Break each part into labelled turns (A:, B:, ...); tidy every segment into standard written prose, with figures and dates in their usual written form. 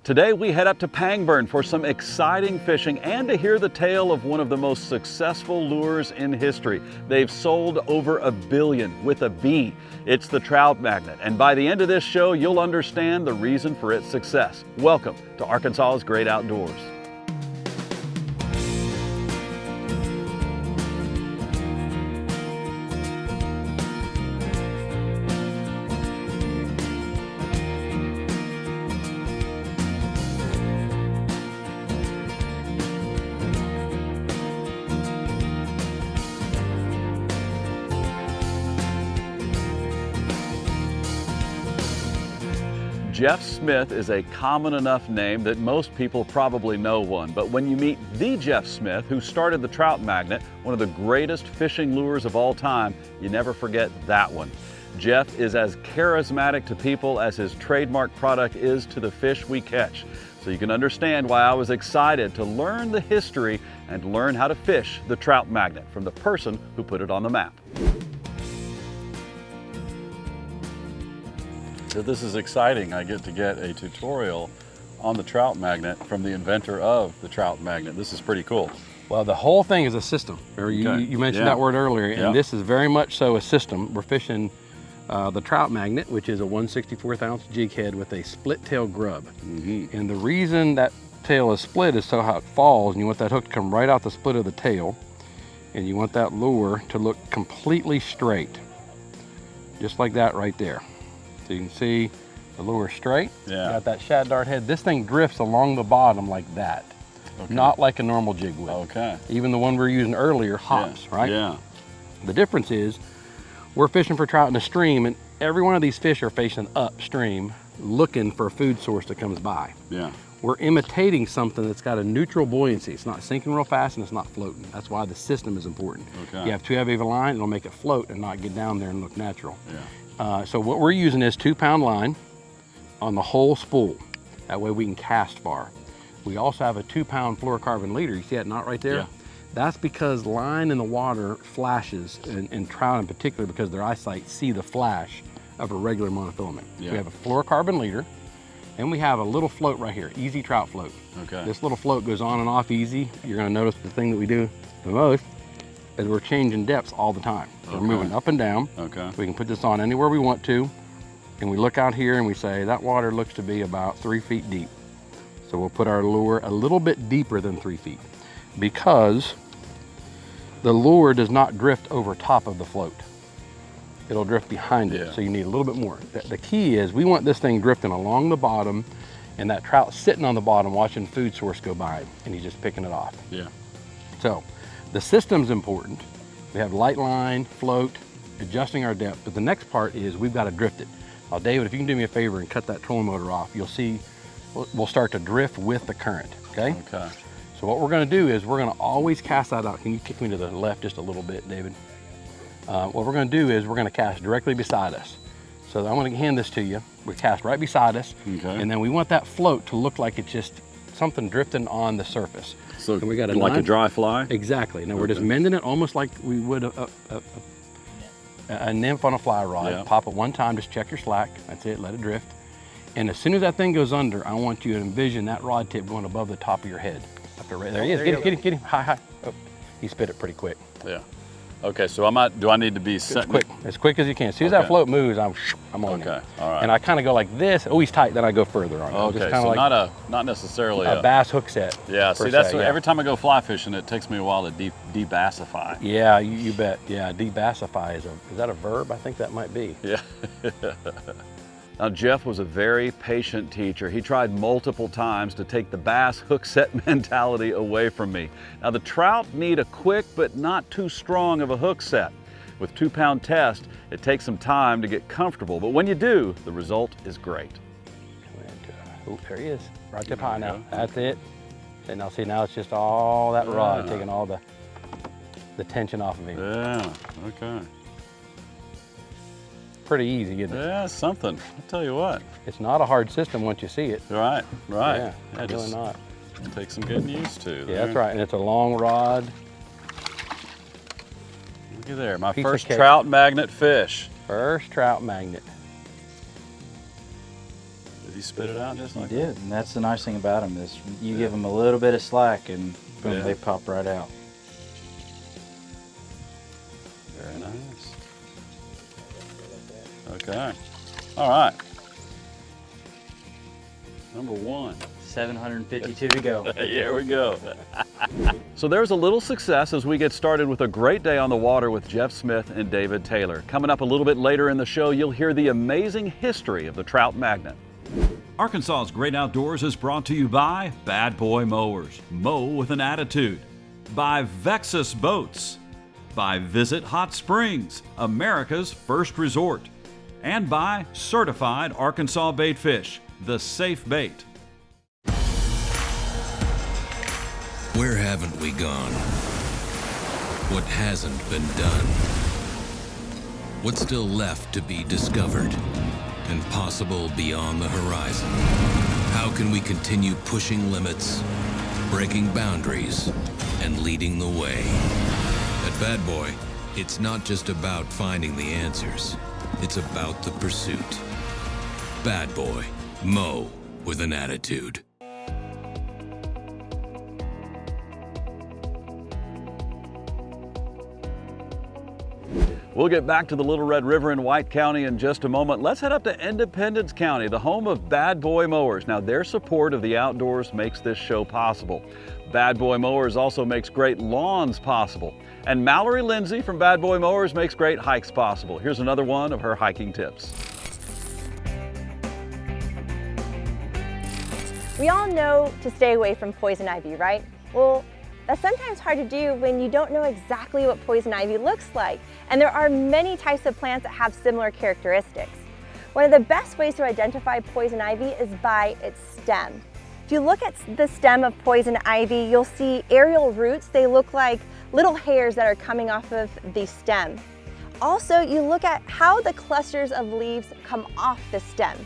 A: Today we head up to Pangburn for some exciting fishing and to hear the tale of one of the most successful lures in history. They've sold over $1 billion with a B. It's the Trout Magnet, and by the end of this show you'll understand the reason for its success. Welcome to Arkansas's Great Outdoors. Jeff Smith is a common enough name that most people probably know one, but when you meet the Jeff Smith, who started the Trout Magnet, one of the greatest fishing lures of all time, you never forget that one. Jeff is as charismatic to people as his trademark product is to the fish we catch. So you can understand why I was excited to learn the history and learn how to fish the Trout Magnet from the person who put it on the map. So this is exciting. I get to get a tutorial on the Trout Magnet from the inventor of the Trout Magnet. This is pretty cool.
B: Well, the whole thing is a system. You mentioned that word earlier, and this is very much so a system. We're fishing the Trout Magnet, which is a 1/64 ounce jig head with a split tail grub. And the reason that tail is split is so how it falls, and you want that hook to come right out the split of the tail, and you want that lure to look completely straight, just like that right there. So you can see the lure straight. Got that shad dart head. This thing drifts along the bottom like that, not like a normal jig would. Even the one we were using earlier hops, right? The difference is we're fishing for trout in a stream, and every one of these fish are facing upstream looking for a food source that comes by. We're imitating something that's got a neutral buoyancy. It's not sinking real fast and it's not floating. That's why the system is important. You have too heavy of a line, it'll make it float and not get down there and look natural. So what we're using is 2-pound line on the whole spool. That way we can cast far. We also have a 2-pound fluorocarbon leader. You see that knot right there? That's because line in the water flashes, and trout in particular, because their eyesight see the flash of a regular monofilament. We have a fluorocarbon leader, and we have a little float right here, easy trout float. This little float goes on and off easy. You're gonna notice the thing that we do the most is we're changing depths all the time. We're moving up and down. We can put this on anywhere we want to, and we look out here and we say, that water looks to be about 3 feet deep. So we'll put our lure a little bit deeper than 3 feet, because the lure does not drift over top of the float. It'll drift behind it, so you need a little bit more. The key is we want this thing drifting along the bottom, and that trout sitting on the bottom watching food source go by, and he's just picking it off. So the system's important. We have light line, float, adjusting our depth, but the next part is we've got to drift it. Now, David, if you can do me a favor and cut that trolling motor off, you'll see we'll start to drift with the current, okay? So what we're gonna do is we're gonna always cast that out. Can you kick me to the left just a little bit, David? What we're gonna do is we're gonna cast directly beside us. So I'm gonna hand this to you. We cast right beside us, and then we want that float to look like it's just something drifting on the surface.
A: So we got like a dry fly?
B: Exactly. Now we're just mending it almost like we would a nymph on a fly rod. Pop it one time, just check your slack. That's it, let it drift. And as soon as that thing goes under, I want you to envision that rod tip going above the top of your head. Up there, there he is, get him, high. Oh, he spit it pretty quick.
A: Okay, so do I need to be set?
B: As quick as you can. As soon as that float moves, I'm on him. And I kind of go like this. Oh, he's tight. Then I go further on him.
A: Just so like not necessarily
B: a bass hook set.
A: See, that's every time I go fly fishing, it takes me a while to debassify.
B: Yeah, you bet. Yeah, debassify is that a verb? I think that might be.
A: Now, Jeff was a very patient teacher. He tried multiple times to take the bass hook set mentality away from me. Now, the trout need a quick but not too strong of a hook set. With 2-pound test, it takes some time to get comfortable, but when you do, the result is great.
B: Oh, there he is, right tip high now. That's it. And now see, now it's just all that rod taking all the tension off of him. Pretty easy, isn't it?
A: Something. I'll tell you what.
B: It's not a hard system once you see it.
A: Right.
B: Yeah, really not.
A: Take some getting used to.
B: Yeah, that's right, and it's a long rod.
A: Look at there, my first Trout Magnet fish.
B: First Trout Magnet.
A: He spit it out just like
C: that. He did, and that's the nice thing about them is you give them a little bit of slack and boom, they pop right out.
A: Very nice. Okay. All right. Number 1.
C: 752 to go.
A: Here we go. So there's a little success as we get started with a great day on the water with Jeff Smith and David Taylor. Coming up a little bit later in the show, you'll hear the amazing history of the Trout Magnet. Arkansas's Great Outdoors is brought to you by Bad Boy Mowers, mow with an attitude. By Vexus Boats. By Visit Hot Springs, America's first resort. And by Certified Arkansas Bait Fish, the safe bait.
D: Where haven't we gone? What hasn't been done? What's still left to be discovered and possible beyond the horizon? How can we continue pushing limits, breaking boundaries, and leading the way? At Bad Boy, it's not just about finding the answers, it's about the pursuit. Bad Boy, mow with an attitude.
A: We'll get back to the Little Red River in White County in just a moment. Let's head up to Independence County, the home of Bad Boy Mowers. Now, their support of the outdoors makes this show possible. Bad Boy Mowers also makes great lawns possible. And Mallory Lindsay from Bad Boy Mowers makes great hikes possible. Here's another one of her hiking tips.
E: We all know to stay away from poison ivy, right? Well, that's sometimes hard to do when you don't know exactly what poison ivy looks like. And there are many types of plants that have similar characteristics. One of the best ways to identify poison ivy is by its stem. If you look at the stem of poison ivy, you'll see aerial roots. They look like little hairs that are coming off of the stem. Also, you look at how the clusters of leaves come off the stem.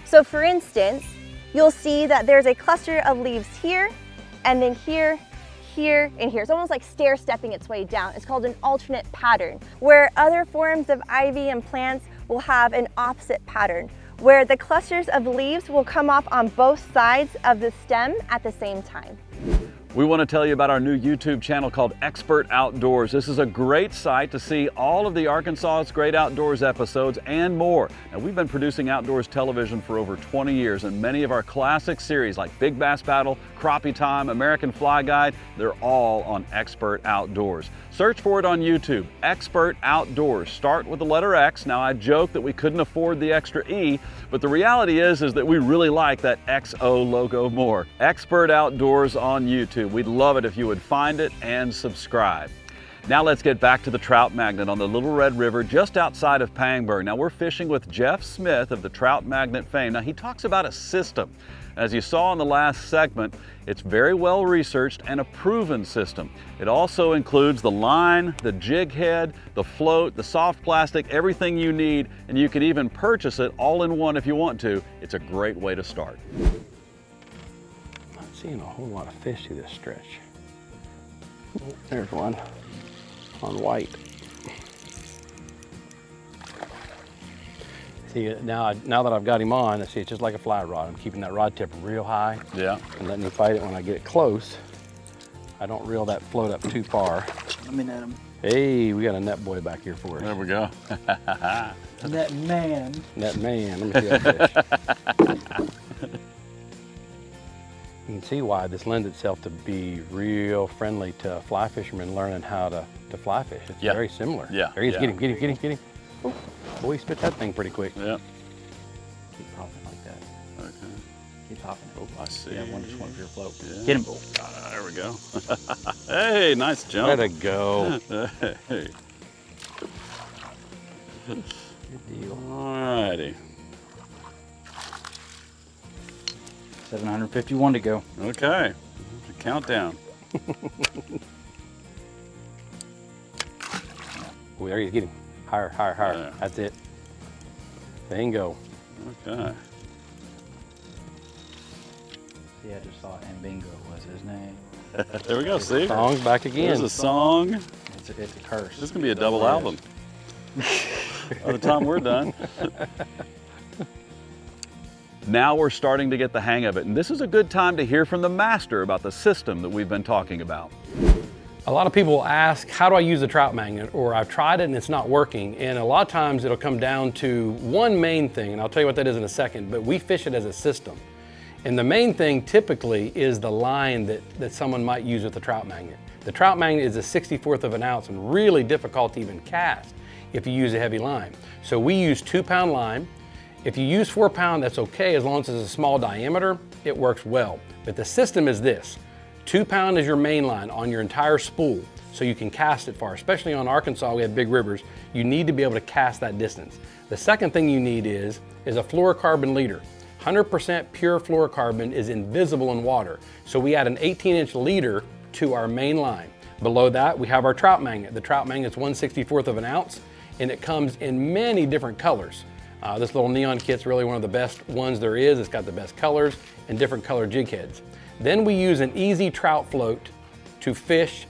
E: So for instance, you'll see that there's a cluster of leaves here, and then here, here, and here. It's almost like stair-stepping its way down. It's called an alternate pattern, where other forms of ivy and plants will have an opposite pattern, where the clusters of leaves will come off on both sides of the stem at the same time.
A: We want to tell you about our new YouTube channel called Expert Outdoors. This is a great site to see all of the Arkansas's Great Outdoors episodes and more. Now, we've been producing outdoors television for over 20 years, and many of our classic series like Big Bass Battle, Crappie Time, American Fly Guide, they're all on Expert Outdoors. Search for it on YouTube, Expert Outdoors. Start with the letter X. Now, I joke that we couldn't afford the extra E, but the reality is that we really like that XO logo more. Expert Outdoors on YouTube. We'd love it if you would find it and subscribe. Now let's get back to the Trout Magnet on the Little Red River just outside of Pangburn. Now we're fishing with Jeff Smith of the Trout Magnet fame. Now he talks about a system. As you saw in the last segment, it's very well researched and a proven system. It also includes the line, the jig head, the float, the soft plastic, everything you need, and you can even purchase it all in one if you want to. It's a great way to start.
B: Not seeing a whole lot of fish through this stretch. Oh, there's one on white. See, now that I've got him on, I see it's just like a fly rod. I'm keeping that rod tip real high.
A: Yeah.
B: And letting him fight it when I get it close. I don't reel that float up too far.
C: Let me net him.
B: Hey, we got a net boy back here for us.
A: There we go.
C: Net man.
B: Net man, let me see that fish. You can see why this lends itself to be real friendly to fly fishermen learning how to fly fish. It's very similar.
A: Yeah.
B: There he is.
A: Yeah.
B: Get him. Oh, boy, he spit that thing pretty quick.
A: Yeah.
C: Keep popping like that.
A: Okay.
C: Keep popping.
A: Oh, I see.
C: Yeah, just one for your float.
A: Yeah.
C: Get him.
A: There we go. Hey, nice jump.
B: Way to go.
A: Hey.
B: Good deal.
A: All righty.
C: 751 to go.
A: Okay. Countdown.
B: Oh, there he is. Get him. Higher.
A: Yeah.
B: That's it. Bingo.
A: Okay.
C: See, I just saw and Bingo was his name.
A: There we go. See?
B: Song's back again.
A: There's a song.
C: It's a curse.
A: This is going to be a double album. By the time we're done. Now we're starting to get the hang of it, and this is a good time to hear from the master about the system that we've been talking about.
B: A lot of people ask, how do I use the trout magnet? Or I've tried it and it's not working. And a lot of times it'll come down to one main thing, and I'll tell you what that is in a second, but we fish it as a system. And the main thing typically is the line that someone might use with the trout magnet. The trout magnet is a 64th of an ounce and really difficult to even cast if you use a heavy line. So we use 2-pound line. If you use 4-pound, that's okay, as long as it's a small diameter, it works well. But the system is this: 2-pound is your main line on your entire spool, so you can cast it far. Especially on Arkansas, we have big rivers. You need to be able to cast that distance. The second thing you need is a fluorocarbon leader. 100% pure fluorocarbon is invisible in water, so we add an 18-inch leader to our main line. Below that, we have our trout magnet. The trout magnet is 1/64th of an ounce, and it comes in many different colors. This little neon kit's really one of the best ones there is. It's got the best colors and different color jig heads. Then we use an easy trout float to fish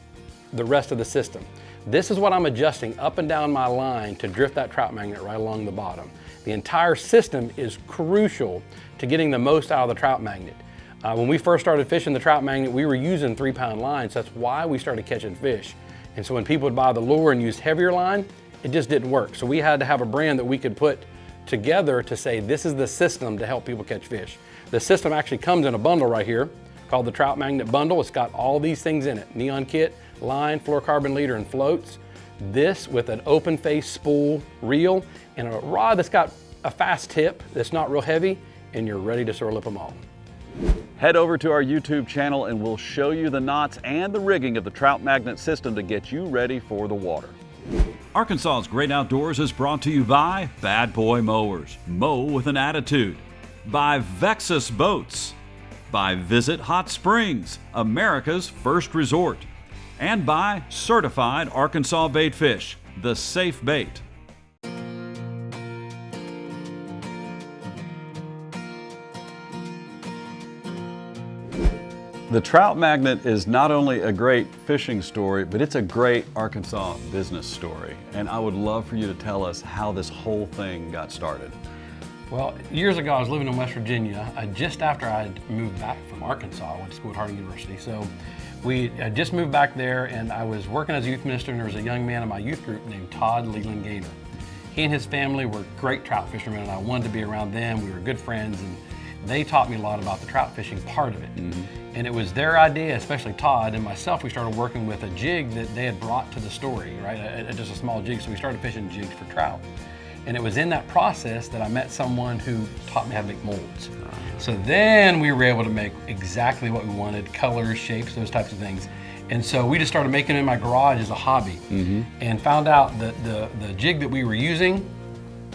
B: the rest of the system. This is what I'm adjusting up and down my line to drift that trout magnet right along the bottom. The entire system is crucial to getting the most out of the trout magnet. When we first started fishing the trout magnet, we were using 3-pound lines. That's why we started catching fish. And so when people would buy the lure and use heavier line, it just didn't work. So we had to have a brand that we could put together to say, this is the system to help people catch fish. The system actually comes in a bundle right here called the Trout Magnet Bundle. It's got all these things in it: neon kit, line, fluorocarbon leader, and floats. This with an open face spool reel and a rod that's got a fast tip that's not real heavy, and you're ready to sore lip them all.
A: Head over to our YouTube channel and we'll show you the knots and the rigging of the Trout Magnet system to get you ready for the water.
F: Arkansas's Great Outdoors is brought to you by Bad Boy Mowers, mow with an attitude, by Vexus Boats, by Visit Hot Springs, America's first resort, and by Certified Arkansas Bait Fish, the safe bait.
A: The Trout Magnet is not only a great fishing story, but it's a great Arkansas business story. And I would love for you to tell us how this whole thing got started.
B: Well, years ago, I was living in West Virginia. Just after I had moved back from Arkansas, I went to school at Harding University. So we had just moved back there, and I was working as a youth minister, and there was a young man in my youth group named Todd Leland Gaynor. He and his family were great trout fishermen, and I wanted to be around them. We were good friends, and they taught me a lot about the trout fishing part of it. Mm-hmm. And it was their idea, especially Todd and myself. We started working with a jig that they had brought to the story, right? Just a small jig. So we started fishing jigs for trout. And it was in that process that I met someone who taught me how to make molds. So then we were able to make exactly what we wanted: colors, shapes, those types of things. And so we just started making it in my garage as a hobby, and found out that the jig that we were using,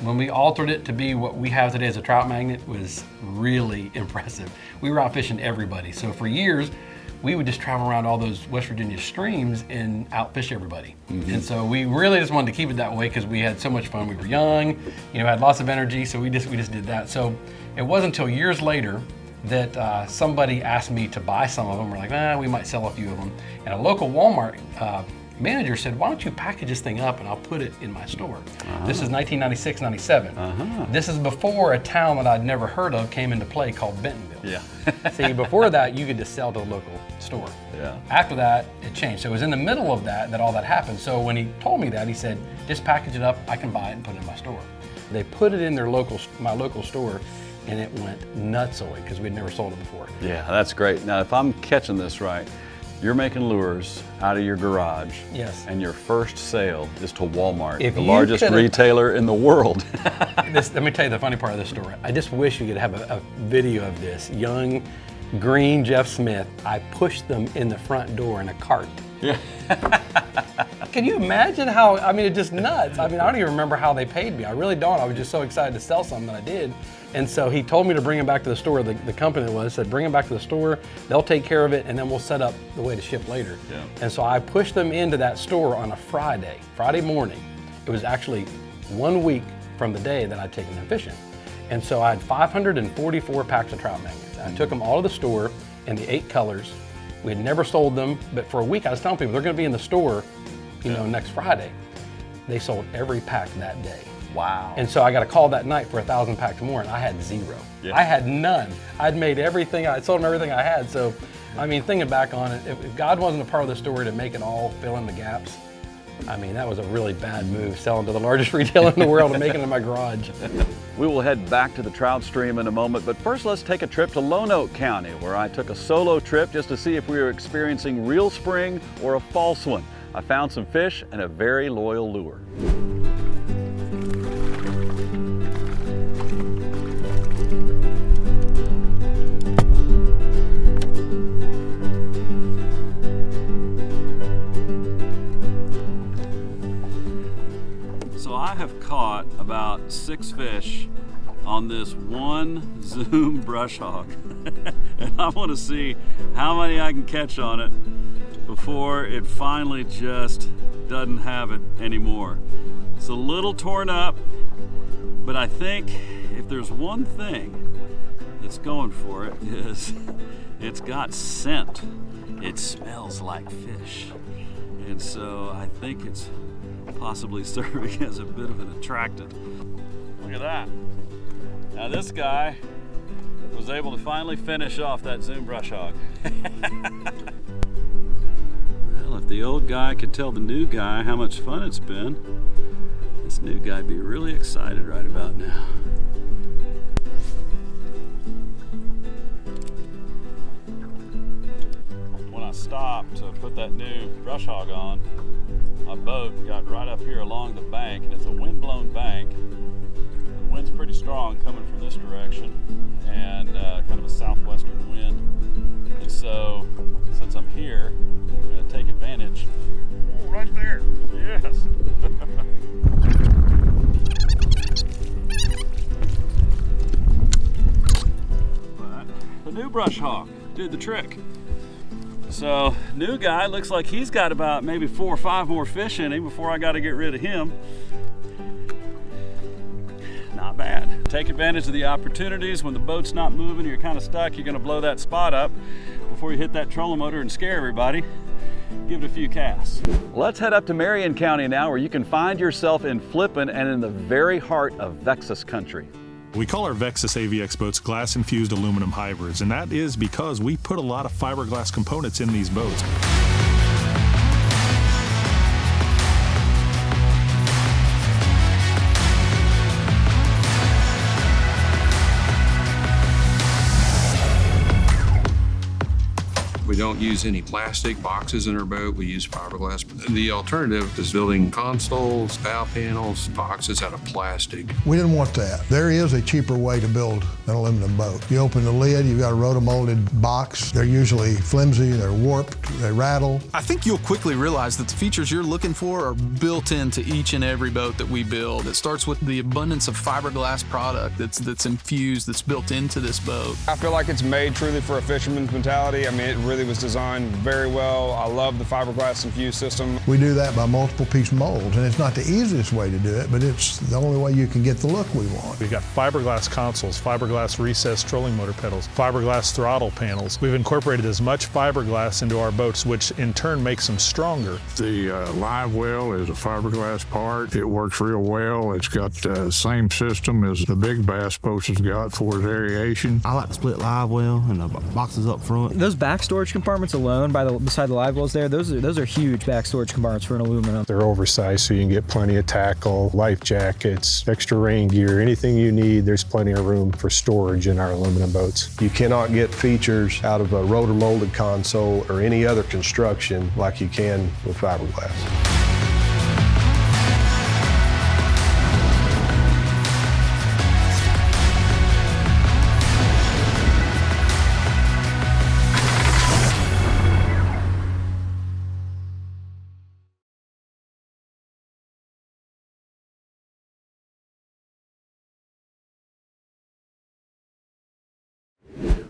B: when we altered it to be what we have today as a trout magnet, was really impressive. We were out fishing everybody. So for years, we would just travel around all those West Virginia streams and outfish everybody. And so we really just wanted to keep it that way because we had so much fun. We were young, had lots of energy, so we just did that. So it wasn't until years later that somebody asked me to buy some of them. We're like, we might sell a few of them. And a local Walmart manager said, why don't you package this thing up and I'll put it in my store. This is 1996, 97. This is before a town that I'd never heard of came into play called Bentonville.
A: Yeah.
B: See, before that, you could just sell to the local store.
A: Yeah.
B: After that, it changed. So it was in the middle of that all that happened. So when he told me that, he said, just package it up, I can buy it and put it in my store. They put it in my local store, and it went nutsoid because we'd never sold it before.
A: Yeah, that's great. Now, if I'm catching this right, you're making lures out of your garage.
B: Yes.
A: And your first sale is to Walmart,
B: If
A: the
B: you
A: largest
B: could've-
A: retailer in the world.
B: Let me tell you the funny part of this story. I just wish you could have a video of this. Young, green Jeff Smith, I pushed them in the front door in a cart.
A: Yeah.
B: Can you imagine how, it's just nuts. I don't even remember how they paid me. I really don't. I was just so excited to sell something that I did. And so he told me to bring them back to the store. The company said, bring them back to the store. They'll take care of it, and then we'll set up the way to ship later.
A: Yeah.
B: And so I pushed them into that store on a Friday morning. It was actually 1 week from the day that I'd taken them fishing. And so I had 544 packs of trout magnets. I took them all to the store in the 8 colors. We had never sold them, but for a week I was telling people they're going to be in the store, next Friday. They sold every pack that day.
A: Wow.
B: And so I got a call that night for 1,000 packs more, and I had zero.
A: Yeah.
B: I had none. I'd made everything, I sold them everything I had. So, I mean, thinking back on it, if God wasn't a part of the story to make it all fill in the gaps, I mean, that was a really bad move, selling to the largest retailer in the world and making it in my garage.
A: We will head back to the trout stream in a moment, but first let's take a trip to Lonoke County, where I took a solo trip just to see if we were experiencing real spring or a false one. I found some fish and a very loyal lure.
F: So I have caught about 6 fish on this one Zoom brush hog. And I want to see how many I can catch on it before it finally just doesn't have it anymore. It's a little torn up, but I think if there's one thing that's going for it is it's got scent. It smells like fish. And so I think it's possibly serving as a bit of an attractant. Look at that. Now this guy was able to finally finish off that Zoom brush hog. Well, if the old guy could tell the new guy how much fun it's been, this new guy'd be really excited right about now. When I stopped to put that new brush hog on, my boat got right up here along the bank, and it's a wind-blown bank. The wind's pretty strong coming from this direction, and kind of a southwestern wind. And so, since I'm here, I'm going to take advantage. Oh, right there. Yes. But the new brush hog did the trick. So, new guy looks like he's got about maybe 4 or 5 more fish in him before I got to get rid of him. Not bad. Take advantage of the opportunities. When the boat's not moving, you're kind of stuck, you're going to blow that spot up before you hit that trolling motor and scare everybody. Give it a few casts.
A: Let's head up to Marion County now, where you can find yourself in Flippin and in the very heart of Vexus country.
G: We call our Vexus AVX boats glass-infused aluminum hybrids, and that is because we put a lot of fiberglass components in these boats.
H: We don't use any plastic boxes in our boat. We use fiberglass. The alternative is building consoles, bow panels, boxes out of plastic.
I: We didn't want that. There is a cheaper way to build an aluminum boat. You open the lid, you've got a rotomolded box. They're usually flimsy, they're warped, they rattle.
J: I think you'll quickly realize that the features you're looking for are built into each and every boat that we build. It starts with the abundance of fiberglass product that's infused, that's built into this boat.
K: I feel like it's made truly for a fisherman's mentality. I mean, it really was designed very well. I love the fiberglass infused system.
I: We do that by multiple piece molds, and it's not the easiest way to do it, but it's the only way you can get the look we want.
G: We've got fiberglass consoles, fiberglass recessed trolling motor pedals, fiberglass throttle panels. We've incorporated as much fiberglass into our boats, which in turn makes them stronger.
L: The live well is a fiberglass part. It works real well. It's got the same system as the big bass boats has got for its aeration.
M: I like to split live well and the boxes up front. Those back storage compartments alone, beside the live wells there, those are huge back storage compartments for an aluminum.
G: They're oversized, so you can get plenty of tackle, life jackets, extra rain gear, anything you need. There's plenty of room for storage in our aluminum boats.
N: You cannot get features out of a rotor molded console or any other construction like you can with fiberglass.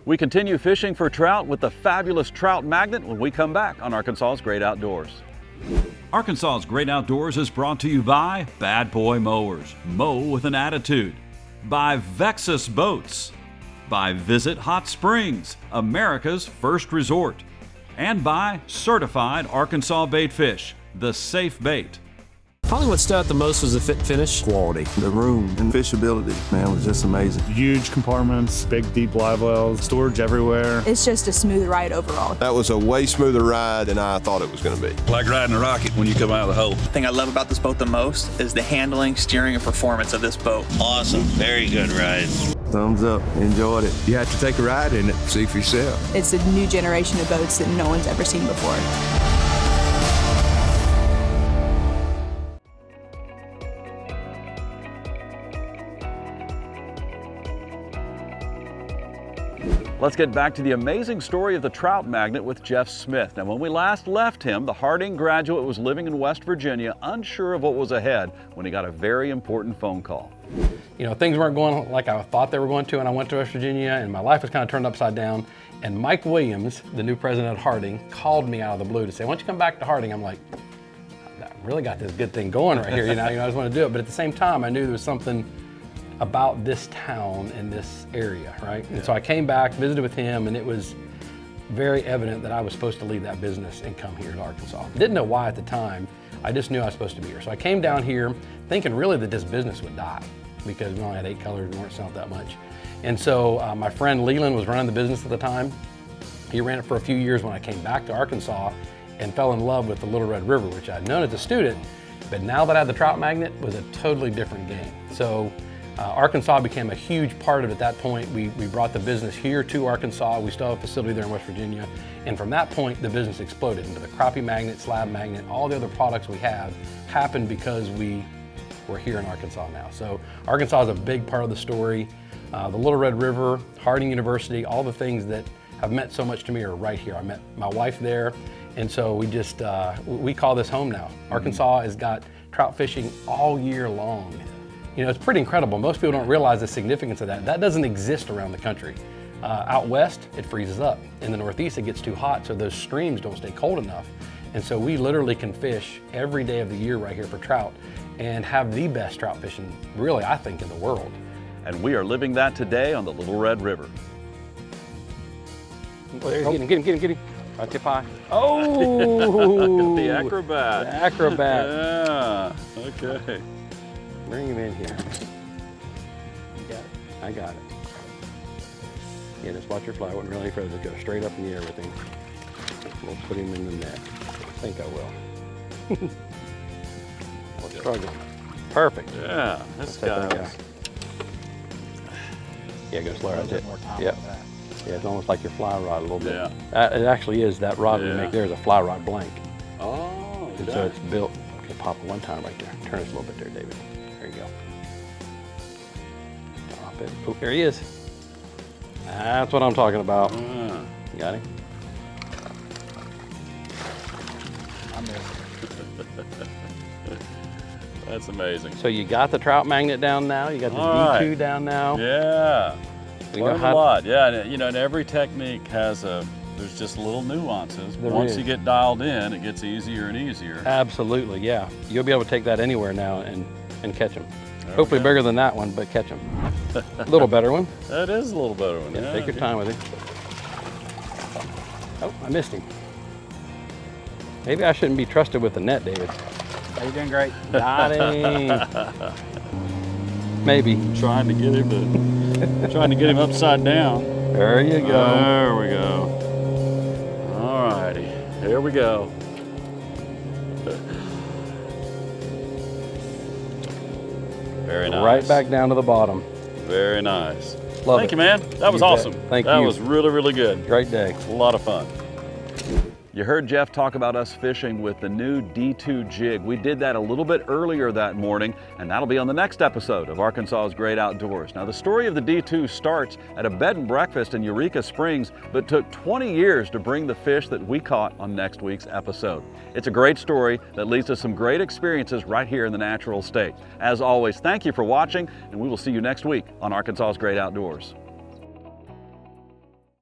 A: We continue fishing for trout with the fabulous Trout Magnet when we come back on Arkansas's Great Outdoors.
F: Arkansas's Great Outdoors is brought to you by Bad Boy Mowers, mow with an attitude, by Vexus Boats, by Visit Hot Springs, America's first resort, and by Certified Arkansas Bait Fish, the safe bait.
O: Probably what stood out the most was the fit finish.
P: Quality. The room and fishability, man, was just amazing.
Q: Huge compartments, big deep live wells, storage everywhere.
R: It's just a smooth ride overall.
N: That was a way smoother ride than I thought it was going to be.
S: Like riding a rocket when you come out of the hole.
T: The thing I love about this boat the most is the handling, steering, and performance of this boat.
U: Awesome. Very good ride.
P: Thumbs up. Enjoyed it. You have to take a ride in it, see for yourself.
R: It's a new generation of boats that no one's ever seen before.
A: Let's get back to the amazing story of the Trout Magnet with Jeff Smith. Now, when we last left him, the Harding graduate was living in West Virginia, unsure of what was ahead, when he got a very important phone call.
B: You know, things weren't going like I thought they were going to, and I went to West Virginia, and my life was kind of turned upside down. And Mike Williams, the new president at Harding, called me out of the blue to say, "Why don't you come back to Harding?" I'm like, I really got this good thing going right here. You know, I just want to do it. But at the same time, I knew there was something about this town and this area, right? And so I came back, visited with him, and it was very evident that I was supposed to leave that business and come here to Arkansas. Didn't know why at the time, I just knew I was supposed to be here. So I came down here thinking really that this business would die because we only had 8 colors and weren't selling that much. And so my friend Leland was running the business at the time. He ran it for a few years when I came back to Arkansas and fell in love with the Little Red River, which I'd known as a student, but now that I had the Trout Magnet, it was a totally different game. So Arkansas became a huge part of it at that point. We brought the business here to Arkansas. We still have a facility there in West Virginia. And from that point, the business exploded into the crappie magnet, slab magnet, all the other products we have happened because we were here in Arkansas now. So Arkansas is a big part of the story. The Little Red River, Harding University, all the things that have meant so much to me are right here. I met my wife there. And so we just, we call this home now. Arkansas has got trout fishing all year long. You know, it's pretty incredible. Most people don't realize the significance of that. That doesn't exist around the country. Out west, it freezes up. In the Northeast, it gets too hot, so those streams don't stay cold enough. And so we literally can fish every day of the year right here for trout and have the best trout fishing, really, I think, in the world.
A: And we are living that today on the Little Red River.
B: Oh, there, get him. Right tip high. Oh!
A: The acrobat.
B: The acrobat.
A: Yeah, okay.
B: Bring him in here. You got it. I got it. Yeah, just watch your fly. I wouldn't really afraid to go straight up in the air with him. We'll put him in the net. I think I will. I'll struggle. Perfect.
A: Yeah, this guy.
B: Yeah, go slow right there. Yep. Yeah, it's almost like your fly rod a little bit. Yeah. It actually is. That rod we make there is a fly rod blank.
A: Oh,
B: and so it's built. Okay, pop it one time right there. Turn it a little bit there, David. There you go. Drop it. Oh, there he is. That's what I'm talking about. You got him?
A: That's amazing.
B: So you got the Trout Magnet down now. You got the D2 down now.
A: Yeah. Learned a lot. Yeah, and, you know, and every technique has there's just little nuances. Once you get dialed in, it gets easier and easier.
B: Absolutely, yeah. You'll be able to take that anywhere now and catch them. Hopefully bigger than that one, but catch them. A little better one.
A: That is a little better one.
B: Yeah, take your time with it. Oh, I missed him. Maybe I shouldn't be trusted with the net, David.
C: You're doing great.
B: Got him. Maybe.
A: Trying to get him upside down.
B: There you go.
A: There we go. All righty, here we go. Very nice.
B: Right back down to the bottom.
A: Very nice.
B: Love
A: Thank
B: it.
A: you, man. That was awesome.
B: Thank you.
A: That was really, really good.
B: Great day.
A: A lot of fun. You heard Jeff talk about us fishing with the new D2 jig. We did that a little bit earlier that morning, and that'll be on the next episode of Arkansas's Great Outdoors. Now, the story of the D2 starts at a bed and breakfast in Eureka Springs, but took 20 years to bring the fish that we caught on next week's episode. It's a great story that leads to some great experiences right here in the natural state. As always, thank you for watching, and we will see you next week on Arkansas's Great Outdoors.